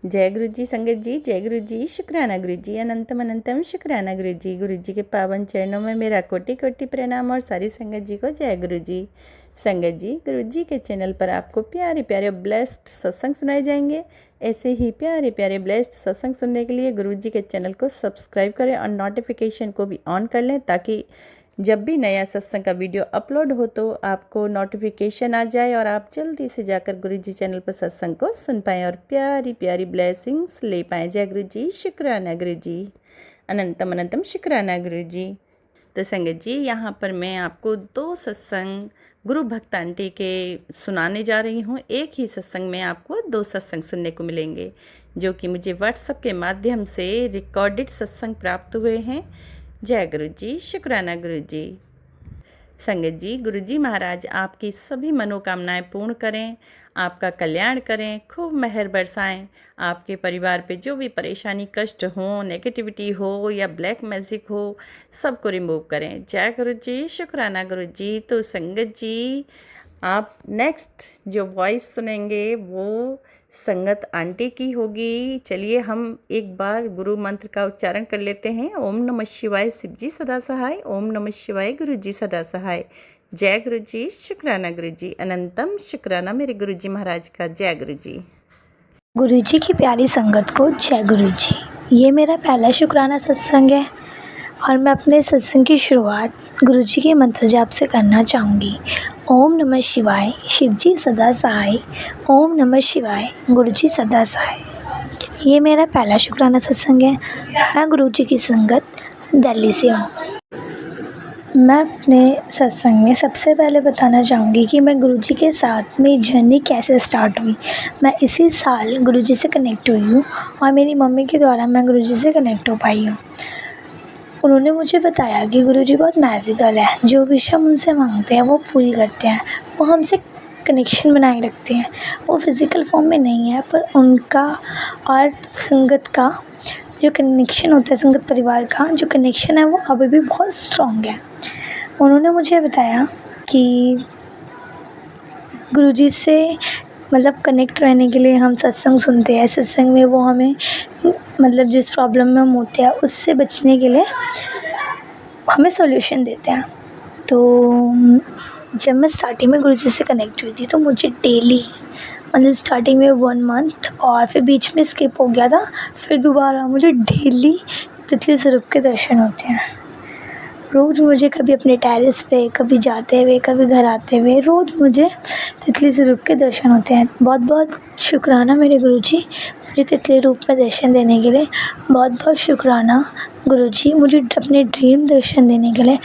जय गुरु जी संगत जी, जय गुरु जी, शुक्राना गुरु जी, अनंतम अनंतम शुक्राना गुरु जी। गुरु जी के पावन चरणों में मेरा कोटि कोटि प्रणाम और सारी संगत जी को जय गुरु जी। संगत जी, गुरु जी के चैनल पर आपको प्यारे प्यारे ब्लेस्ड सत्संग सुनाए जाएंगे। ऐसे ही प्यारे प्यारे ब्लेस्ड सत्संग सुनने के लिए गुरु जी के चैनल को सब्सक्राइब करें और नोटिफिकेशन को भी ऑन कर लें, ताकि जब भी नया सत्संग का वीडियो अपलोड हो तो आपको नोटिफिकेशन आ जाए और आप जल्दी से जाकर गुरु जी चैनल पर सत्संग को सुन पाएँ और प्यारी प्यारी ब्लेसिंग्स ले पाएँ। जय गुरु जी, शुक्राना गुरु जी, अनंतम अनंतम शुक्राना गुरु जी। तो संगत जी, यहाँ पर मैं आपको 2 सत्संग गुरु भक्त आंटी के सुनाने जा रही हूँ। एक ही सत्संग में आपको 2 सत्संग सुनने को मिलेंगे, जो कि मुझे व्हाट्सएप के माध्यम से रिकॉर्डेड सत्संग प्राप्त हुए हैं। जय गुरु जी, शुक्राना गुरु जी। संगत जी, गुरु जी महाराज आपकी सभी मनोकामनाएं पूर्ण करें, आपका कल्याण करें, खूब मेहर बरसाएं। आपके परिवार पे जो भी परेशानी, कष्ट हो, नेगेटिविटी हो या ब्लैक मैजिक हो, सबको रिमूव करें। जय गुरु जी, शुक्राना गुरु जी। तो संगत जी, आप नेक्स्ट जो वॉइस सुनेंगे वो संगत आंटी की होगी। चलिए हम एक बार गुरु मंत्र का उच्चारण कर लेते हैं। ओम नमः शिवाय, शिव जी सदा सहाय। ओम नमः शिवाय, गुरु जी सदा सहाय। जय गुरु जी, शुक्राना गुरु जी, अनंतम शुक्राना मेरे गुरु जी महाराज का। जय गुरु जी। गुरु जी की प्यारी संगत को जय गुरु जी। ये मेरा पहला शुक्राना सत्संग है और मैं अपने सत्संग की शुरुआत गुरु जी के मंत्र जाप से करना चाहूँगी। ओम नमः शिवाय, शिव जी सदा सहाय। ओम नमः शिवाय, गुरु जी सदा सहाय। ये मेरा पहला शुक्राना सत्संग है। मैं गुरु जी की संगत दिल्ली से हूँ। मैं अपने सत्संग में सबसे पहले बताना चाहूँगी कि मैं गुरु जी के साथ मेरी जर्नी कैसे स्टार्ट हुई। मैं इसी साल गुरु जी से कनेक्ट हुई हूँ और मेरी मम्मी के द्वारा मैं गुरु जी से कनेक्ट हो पाई हूँ। उन्होंने मुझे बताया कि गुरु जी बहुत मैजिकल है, जो विश हम उनसे मांगते हैं वो पूरी करते हैं। वो हमसे कनेक्शन बनाए रखते हैं। वो फिज़िकल फॉर्म में नहीं है, पर उनका और संगत का जो कनेक्शन होता है, संगत परिवार का जो कनेक्शन है, वो अभी भी बहुत स्ट्रॉन्ग है। उन्होंने मुझे बताया कि गुरुजी से मतलब कनेक्ट रहने के लिए हम सत्संग सुनते हैं। सत्संग में वो हमें मतलब जिस प्रॉब्लम में हम होते हैं उससे बचने के लिए हमें सॉल्यूशन देते हैं। तो जब मैं स्टार्टिंग में गुरुजी से कनेक्ट हुई थी तो मुझे डेली मतलब स्टार्टिंग में 1 मंथ और फिर बीच में स्किप हो गया था, फिर दोबारा मुझे डेली तितली स्वरूप के दर्शन होते हैं। रोज़ मुझे कभी अपने टेरेस पे, कभी जाते हुए, कभी घर आते हुए, रोज़ मुझे तितली स्वरूप के दर्शन होते हैं। बहुत बहुत शुक्राना मेरे गुरुजी, मुझे तितली रूप में दर्शन देने के लिए। बहुत बहुत शुक्राना गुरुजी, मुझे अपने ड्रीम दर्शन देने के लिए।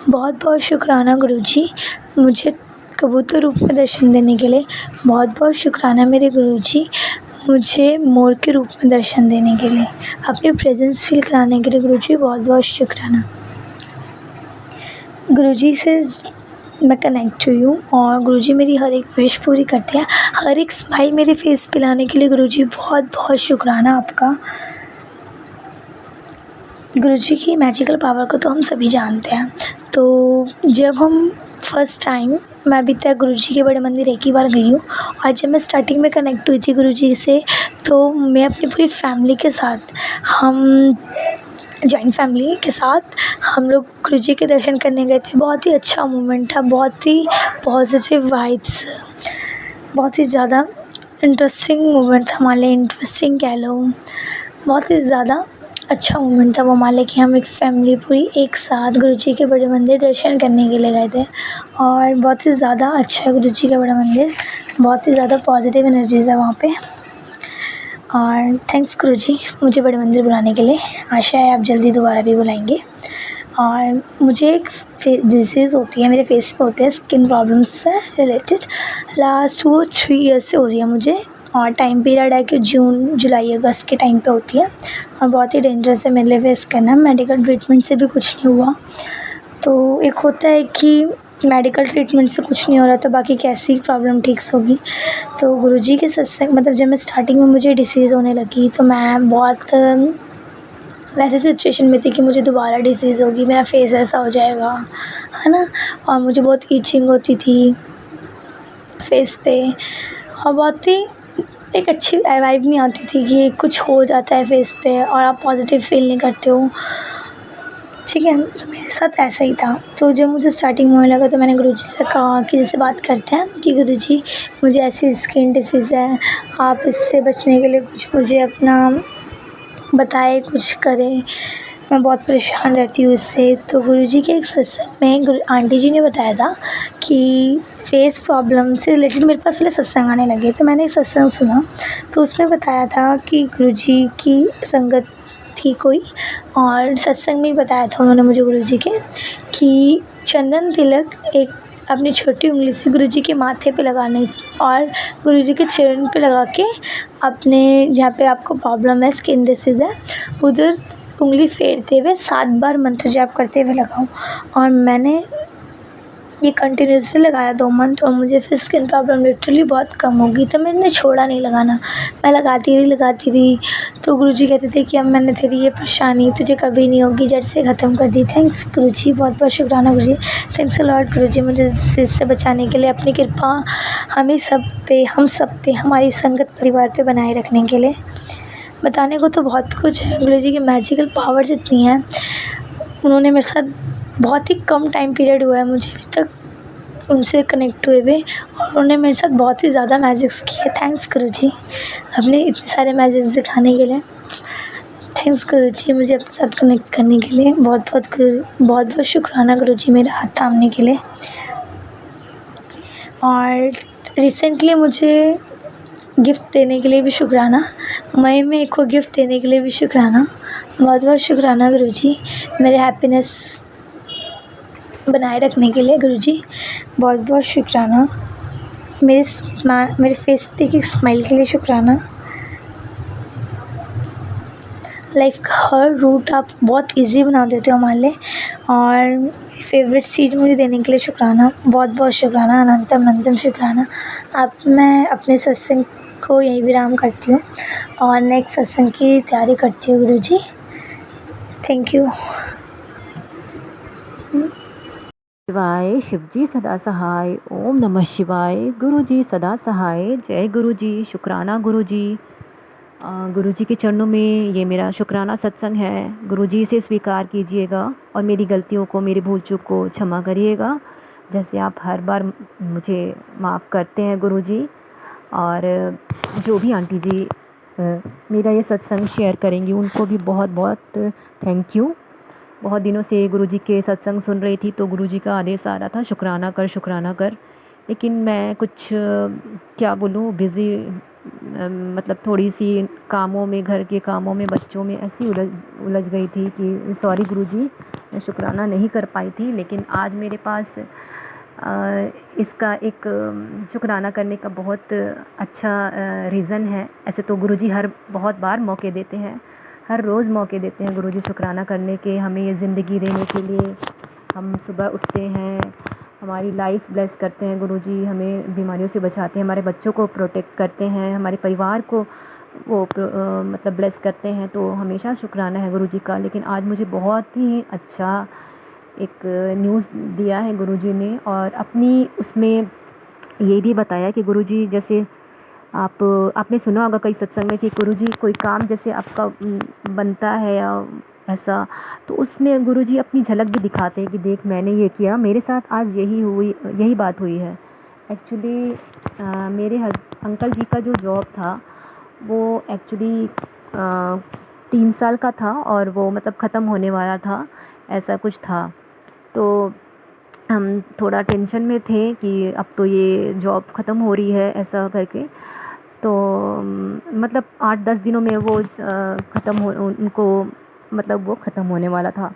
बहुत बहुत शुक्राना गुरुजी, मुझे कबूतर रूप में दर्शन देने के लिए। बहुत बहुत शुक्राना मेरे गुरुजी, मुझे मोर के रूप में दर्शन देने के लिए, अपनी प्रेजेंस फील कराने के लिए गुरुजी बहुत बहुत शुक्राना। गुरुजी से मैं कनेक्ट हुई हूँ और गुरुजी मेरी हर एक विश पूरी करते हैं। हर एक स्माइल मेरे फेस पे लाने के लिए गुरुजी बहुत बहुत शुक्राना आपका। गुरुजी की मैजिकल पावर को तो हम सभी जानते हैं। तो जब हम फर्स्ट टाइम, मैं अभी तक गुरुजी के बड़े मंदिर एक ही बार गई हूँ, और जब मैं स्टार्टिंग में कनेक्ट हुई थी गुरुजी से, तो मैं अपनी पूरी फैमिली के साथ, हम जॉइंट फैमिली के साथ हम लोग गुरुजी के दर्शन करने गए थे। बहुत ही अच्छा मोमेंट था, बहुत ही पॉजिटिव वाइब्स, बहुत ही ज़्यादा इंटरेस्टिंग मोमेंट था हमारे लिए। इंटरेस्टिंग कह लो, बहुत ही ज़्यादा अच्छा मोमेंट था वो हमारे लिए कि हम एक फैमिली पूरी एक साथ गुरुजी के बड़े मंदिर दर्शन करने के लिए गए थे। और बहुत ही ज़्यादा अच्छा है गुरुजी का बड़ा मंदिर, बहुत ही ज़्यादा पॉजिटिव एनर्जीज़ है वहाँ पे। और थैंक्स गुरुजी मुझे बड़े मंदिर बुलाने के लिए। आशा है आप जल्दी दोबारा भी बुलाएंगे। और मुझे एक डिजीज़ होती है, मेरे फेस पे होते हैं, स्किन प्रॉब्लम्स से रिलेटेड। लास्ट वो 3 ईयर्स से हो रही है मुझे, और टाइम पीरियड है कि जून जुलाई अगस्त के टाइम पे होती है, और बहुत ही डेंजरस है मेरे लिए फेस करना। मेडिकल ट्रीटमेंट से भी कुछ नहीं हुआ। तो एक होता है कि मेडिकल ट्रीटमेंट से कुछ नहीं हो रहा तो बाकी कैसी प्रॉब्लम ठीक होगी। तो गुरुजी के सत्संग मतलब जब मैं स्टार्टिंग में मुझे डिसीज़ होने लगी तो मैं बहुत वैसे सिचुएशन में थी कि मुझे दोबारा डिसीज़ होगी, मेरा फेस ऐसा हो जाएगा, है ना। और मुझे बहुत ईचिंग होती थी फेस पे, और बहुत ही एक अच्छी वाइब नहीं आती थी कि कुछ हो जाता है फेस पे और आप पॉजिटिव फील नहीं करते हो, ठीक है। तो मेरे साथ ऐसा ही था। तो जब मुझे स्टार्टिंग में होने लगा तो मैंने गुरुजी से कहा कि जैसे बात करते हैं कि गुरुजी मुझे ऐसी स्किन डिसीज़ है, आप इससे बचने के लिए कुछ मुझे अपना बताएं, कुछ करें, मैं बहुत परेशान रहती हूँ इससे। तो गुरुजी के एक सत्संग में आंटी जी ने बताया था कि फेस प्रॉब्लम से रिलेटेड मेरे पास पहले सत्संग आने लगे, तो मैंने एक सत्संग सुना तो उसमें बताया था कि गुरुजी की संगत थी कोई, और सत्संग में ही बताया था उन्होंने मुझे गुरुजी के कि चंदन तिलक एक अपनी छोटी उंगली से गुरुजी के माथे पे लगाने और गुरुजी के चरण पे लगा के अपने जहाँ पे आपको प्रॉब्लम है, स्किन डिसीज़ है, उधर उंगली फेरते हुए 7 बार मंत्र जाप करते हुए लगाऊं। और मैंने ये कंटिन्यूसली लगाया 2 मंथ और मुझे फिर स्किन प्रॉब्लम लिटरली बहुत कम हो गई। तो मैंने छोड़ा नहीं लगाना, मैं लगाती रही। तो गुरुजी कहते थे कि अब मैंने तेरी ये परेशानी तुझे कभी नहीं होगी, जड़ से ख़त्म कर दी। थैंक्स गुरुजी, बहुत बहुत शुक्राना गुरुजी, थैंक्स अ लॉट गुरुजी मुझे इससे बचाने के लिए, अपनी कृपा हम सब पे हमारी संगत परिवार पे बनाए रखने के लिए। बताने को तो बहुत कुछ है, गुरुजी की मैजिकल पावर्स इतनी हैं। उन्होंने मेरे साथ बहुत ही कम टाइम पीरियड हुआ है मुझे अभी तक उनसे कनेक्ट हुए हुए, और उन्होंने मेरे साथ बहुत ही ज़्यादा मैजिक्स किए। थैंक्स गुरुजी अपने इतने सारे मैजिक्स दिखाने के लिए। थैंक्स गुरुजी मुझे अपने साथ कनेक्ट करने के लिए। बहुत बहुत शुक्राना गुरुजी मेरा हाथ थामने के लिए। और रिसेंटली मुझे गिफ्ट देने के लिए भी शुक्राना, मई में एक को गिफ्ट देने के लिए भी शुक्राना। बहुत बहुत शुक्राना गुरुजी मेरे हैप्पीनेस बनाए रखने के लिए। गुरुजी बहुत बहुत शुक्राना, मेरे फेस पे एक स्माइल के लिए शुक्राना। लाइफ का हर रूट आप बहुत इजी बना देते हो हमारे लिए, और फेवरेट चीज़ मुझे देने के लिए शुक्राना। बहुत बहुत शुक्राना, अनंतम शुक्राना। अब मैं अपने सत्संग को यहीं विराम करती हूँ और नेक्स्ट सत्संग की तैयारी करती हूँ गुरुजी। Thank you. शिवाय शिवजी सदा सहाय, ओम नमः शिवाय। गुरुजी सदा सहाय, जय गुरुजी, शुक्राना गुरुजी। गुरुजी के चरणों में ये मेरा शुक्राना सत्संग है, गुरुजी इसे स्वीकार कीजिएगा और मेरी गलतियों को, मेरी भूल चूक को क्षमा करिएगा, जैसे आप हर बार मुझे माफ़ करते हैं गुरुजी। और जो भी आंटी जी मेरा ये सत्संग शेयर करेंगी उनको भी बहुत बहुत थैंक यू। बहुत दिनों से गुरुजी के सत्संग सुन रही थी तो गुरुजी का आदेश आ रहा था शुक्राना कर, लेकिन मैं कुछ क्या बोलूँ, बिज़ी मतलब थोड़ी सी कामों में, घर के कामों में, बच्चों में ऐसी उलझ गई थी कि सॉरी गुरुजी, मैं शुक्राना नहीं कर पाई थी। लेकिन आज मेरे पास इसका एक शुक्राना करने का बहुत अच्छा रीज़न है। ऐसे तो गुरुजी बहुत बार मौके देते हैं, हर रोज़ मौके देते हैं गुरुजी शुक्राना करने के, हमें ये ज़िंदगी देने के लिए। हम सुबह उठते हैं, हमारी लाइफ ब्लेस करते हैं गुरुजी, हमें बीमारियों से बचाते हैं, हमारे बच्चों को प्रोटेक्ट करते हैं, हमारे परिवार को वो मतलब ब्लेस करते हैं। तो हमेशा शुक्राना है गुरुजी का। लेकिन आज मुझे बहुत ही अच्छा एक न्यूज़ दिया है गुरुजी ने, और अपनी उसमें ये भी बताया कि गुरुजी जैसे आपने सुना होगा कई सत्संग में कि गुरुजी कोई काम जैसे आपका बनता है या ऐसा, तो उसमें गुरुजी अपनी झलक भी दिखाते हैं कि देख मैंने ये किया, मेरे साथ आज यही बात हुई है। एक्चुअली मेरे अंकल जी का जो जॉब था वो एक्चुअली 3 साल का था और वो मतलब ख़त्म होने वाला था, ऐसा कुछ था। तो हम थोड़ा टेंशन में थे कि अब तो ये जॉब ख़त्म हो रही है ऐसा करके। तो मतलब 8-10 दिनों में वो उनको मतलब वो ख़त्म होने वाला था।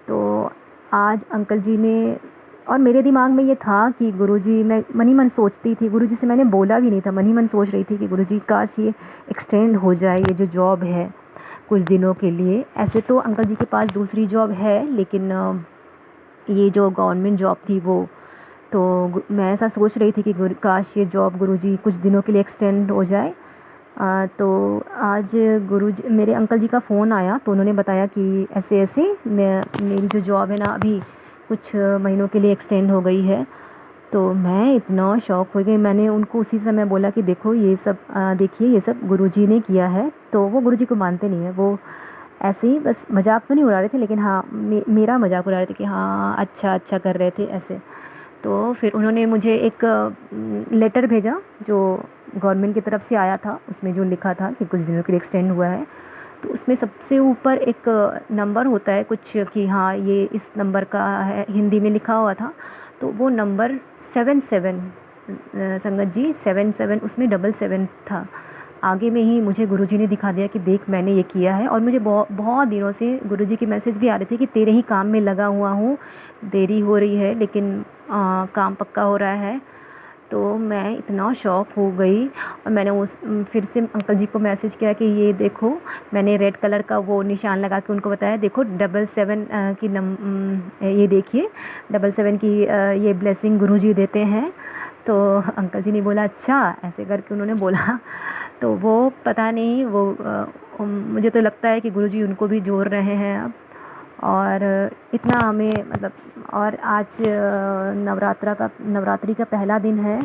तो आज अंकल जी ने, और मेरे दिमाग में ये था कि गुरुजी, मैं मन ही मन सोचती थी, गुरुजी से मैंने बोला भी नहीं था, मन ही मन सोच रही थी कि गुरुजी काश ये एक्सटेंड हो जाए ये जो जॉब है कुछ दिनों के लिए। ऐसे तो अंकल जी के पास दूसरी जॉब है, लेकिन ये जो गवर्नमेंट जॉब थी वो, तो मैं ऐसा सोच रही थी कि काश ये जॉब गुरुजी कुछ दिनों के लिए एक्सटेंड हो जाए। तो आज गुरुजी, मेरे अंकल जी का फ़ोन आया तो उन्होंने बताया कि ऐसे मेरी जो जॉब है ना अभी कुछ महीनों के लिए एक्सटेंड हो गई है। तो मैं इतना शॉक हो गई, मैंने उनको उसी समय बोला कि देखो ये सब देखिए ये सब गुरुजी ने किया है। तो वो गुरुजी को मानते नहीं है, वो ऐसे ही बस मजाक तो नहीं उड़ा रहे थे, लेकिन हाँ मेरा मजाक उड़ा रहे थे कि हाँ अच्छा अच्छा कर रहे थे ऐसे। तो फिर उन्होंने मुझे एक लेटर भेजा जो गवर्नमेंट की तरफ से आया था, उसमें जो लिखा था कि कुछ दिनों के लिए एक्सटेंड हुआ है। तो उसमें सबसे ऊपर एक नंबर होता है कुछ कि हाँ ये इस नंबर का है, हिंदी में लिखा हुआ था। तो वो नंबर 77 संगत जी 77, उसमें 77 था। आगे में ही मुझे गुरुजी ने दिखा दिया कि देख मैंने ये किया है। और मुझे बहुत बहुत दिनों से गुरुजी के मैसेज भी आ रहे थे कि तेरे ही काम में लगा हुआ हूँ, देरी हो रही है लेकिन काम पक्का हो रहा है। तो मैं इतना शॉक हो गई और मैंने उस फिर से अंकल जी को मैसेज किया कि ये देखो, मैंने रेड कलर का वो निशान लगा के उनको बताया, देखो 77 की ये देखिए 77 की ये ब्लेसिंग गुरुजी देते हैं। तो अंकल जी ने बोला अच्छा, ऐसे करके उन्होंने बोला। तो वो पता नहीं वो मुझे तो लगता है कि गुरुजी उनको भी जोड़ रहे हैं अब। और इतना हमें मतलब, और आज नवरात्रि का पहला दिन है,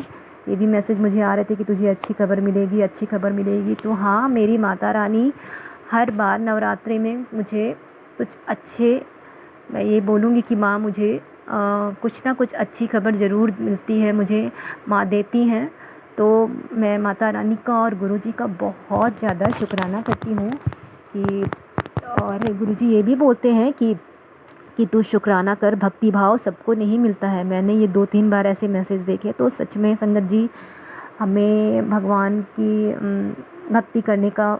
ये भी मैसेज मुझे आ रहे थे कि तुझे अच्छी खबर मिलेगी, अच्छी खबर मिलेगी। तो हाँ, मेरी माता रानी हर बार नवरात्रि में मुझे कुछ अच्छे, मैं ये बोलूँगी कि माँ मुझे कुछ ना कुछ अच्छी खबर ज़रूर मिलती है, मुझे माँ देती हैं। तो मैं माता रानी का और गुरुजी का बहुत ज़्यादा शुक्राना करती हूँ कि, और गुरुजी ये भी बोलते हैं कि तू शुक्राना कर, भक्ति भाव सबको नहीं मिलता है। मैंने ये 2-3 बार ऐसे मैसेज देखे। तो सच में संगत जी, हमें भगवान की भक्ति करने का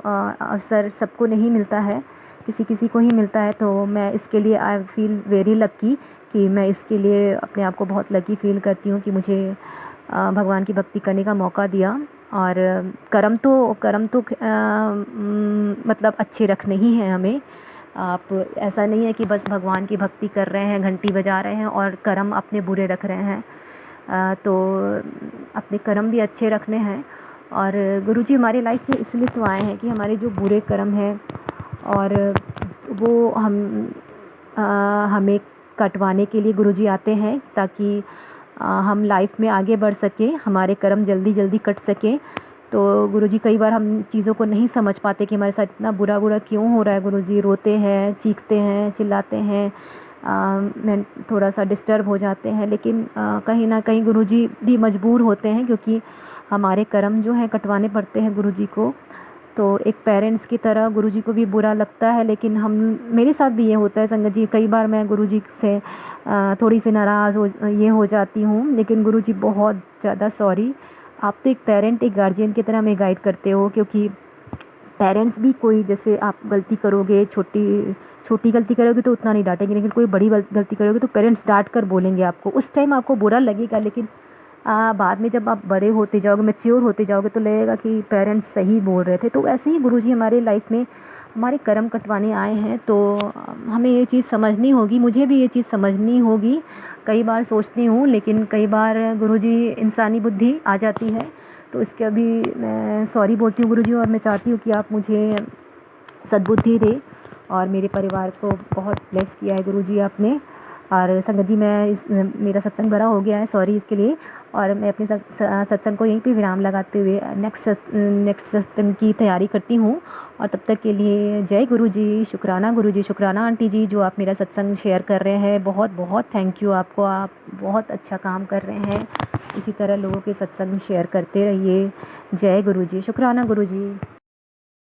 अवसर सबको नहीं मिलता है, किसी किसी को ही मिलता है। तो मैं इसके लिए आई फील वेरी लकी कि मैं इसके लिए अपने आप को बहुत लकी फ़ील करती हूँ कि मुझे भगवान की भक्ति करने का मौका दिया। और कर्म तो मतलब अच्छे रखने ही हैं हमें। आप ऐसा नहीं है कि बस भगवान की भक्ति कर रहे हैं, घंटी बजा रहे हैं और कर्म अपने बुरे रख रहे हैं। तो अपने कर्म भी अच्छे रखने हैं। और गुरुजी हमारी लाइफ में इसलिए तो आए हैं कि हमारे जो बुरे कर्म हैं और वो हमें कटवाने के लिए गुरुजी आते हैं, ताकि हम लाइफ में आगे बढ़ सकें, हमारे कर्म जल्दी जल्दी कट सकें। तो गुरुजी कई बार हम चीज़ों को नहीं समझ पाते कि हमारे साथ इतना बुरा क्यों हो रहा है। गुरुजी रोते हैं, चीखते हैं, चिल्लाते हैं, मैं थोड़ा सा डिस्टर्ब हो जाते हैं, लेकिन कहीं ना कहीं गुरुजी भी मजबूर होते हैं, क्योंकि हमारे कर्म जो हैं कटवाने पड़ते हैं गुरुजी को। तो एक पेरेंट्स की तरह गुरुजी को भी बुरा लगता है, लेकिन मेरे साथ भी ये होता है संगत जी। कई बार मैं गुरुजी से थोड़ी सी नाराज़ हो जाती हूँ, लेकिन गुरुजी बहुत ज़्यादा सॉरी, आप तो एक पेरेंट, एक गार्जियन की तरह हमें गाइड करते हो। क्योंकि पेरेंट्स भी कोई, जैसे आप गलती करोगे, छोटी गलती करोगे तो उतना नहीं डांटेंगे, लेकिन कोई बड़ी गलती करोगे तो पेरेंट्स डांट कर बोलेंगे आपको। उस टाइम आपको बुरा लगेगा, लेकिन बाद में जब आप बड़े होते जाओगे, मैच्योर होते जाओगे, तो लगेगा कि पेरेंट्स सही बोल रहे थे। तो ऐसे ही गुरुजी हमारे लाइफ में हमारे कर्म कटवाने आए हैं। तो हमें ये चीज़ समझनी होगी, मुझे भी ये चीज़ समझनी होगी। कई बार सोचती हूँ, लेकिन कई बार गुरुजी, इंसानी बुद्धि आ जाती है। तो इसके अभी मैं सॉरी बोलती हूँ गुरुजी, और मैं चाहती हूँ कि आप मुझे सद्बुद्धि दें। और मेरे परिवार को बहुत ब्लेस किया है गुरुजी आपने। और संगत जी, मेरा सत्संग भरा हो गया है, सॉरी इसके लिए। और मैं अपने सत्संग को यहीं पे विराम लगाते हुए नेक्स्ट सत्संग की तैयारी करती हूँ। और तब तक के लिए जय गुरुजी, शुक्राना आंटी जी, जो आप मेरा सत्संग शेयर कर रहे हैं। बहुत बहुत थैंक यू आपको, आप बहुत अच्छा काम कर रहे हैं। इसी तरह लोगों के सत्संग शेयर करते रहिए। जय गुरुजी, शुक्राना गुरुजी।